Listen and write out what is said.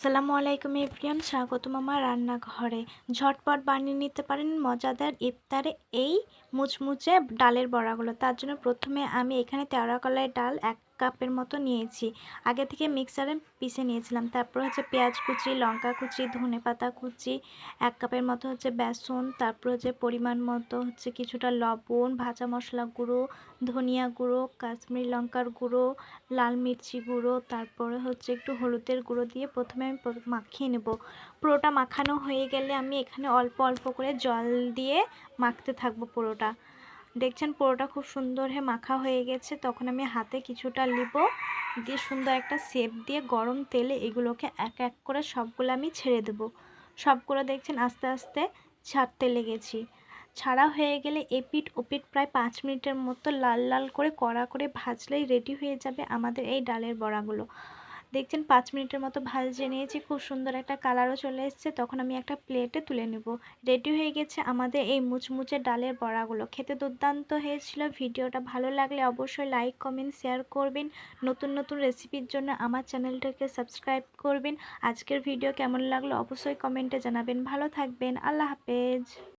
আসসালামু আলাইকুম এভরিওয়ান, স্বাগতম আমার রান্নাঘরে। ঝটপট বানিয়ে নিতে পারেন মজাদার ইফতারে এই মুচমুচে ডালের বড়াগুলো। তার জন্য প্রথমে আমি এখানে 13 কলাইয়ের ডাল 1 কাপের মতো নিয়েছি। আগে থেকে মিক্সারে পিষে নিয়েছিলাম। তারপর হচ্ছে পেঁয়াজ কুচি, লঙ্কা কুচি, ধনেপাতা কুচি, 1 কাপের মতো হচ্ছে বেসন, তারপর হচ্ছে পরিমাণ মতো হচ্ছে কিছুটা লবণ, ভাজা মশলা গুঁড়ো, ধনিয়া গুঁড়ো, কাশ্মীরি লঙ্কার গুঁড়ো, লাল মির্চি গুঁড়ো, তারপরে হচ্ছে একটু হলুদের গুঁড়ো দিয়ে প্রথমে আমি মাখিয়ে নেব। পুরোটা মাখানো হয়ে গেলে আমি এখানে অল্প অল্প করে জল দিয়ে মাখতে থাকবো পুরোটা। দেখছেন পুরোটা খুব সুন্দর হয়ে মাখা হয়ে গেছে। তখন আমি হাতে কিছুটা নিব, দিয়ে সুন্দর একটা শেপ দিয়ে গরম তেলে এগুলোকে এক এক করে সবগুলো আমি ছেড়ে দেব। সবগুলো দেখছেন আস্তে আস্তে ছাড়তে লেগেছি। ছাড়া হয়ে গেলে এপিঠ ওপিঠ প্রায় 5 মিনিটের মতো লাল লাল করে কড়া করে ভাজলেই রেডি হয়ে যাবে আমাদের এই ডালের বড়াগুলো। দেখছেন 5 মিনিটের মতো ভাজে নিয়েছি, খুব সুন্দর একটা কালারও চলে এসেছে। তখন আমি একটা প্লেটে তুলে নেব। রেডি হয়ে গেছে আমাদের এই মুচমুচে ডালের বড়াগুলো। খেতে দুর্দান্ত হয়েছিল। ভিডিওটা ভালো লাগলে অবশ্যই লাইক কমেন্ট শেয়ার করবেন। নতুন নতুন রেসিপির জন্য আমার চ্যানেলটাকে সাবস্ক্রাইব করবেন। আজকের ভিডিও কেমন লাগলো অবশ্যই কমেন্টে জানাবেন। ভালো থাকবেন। আল্লাহ হাফেজ।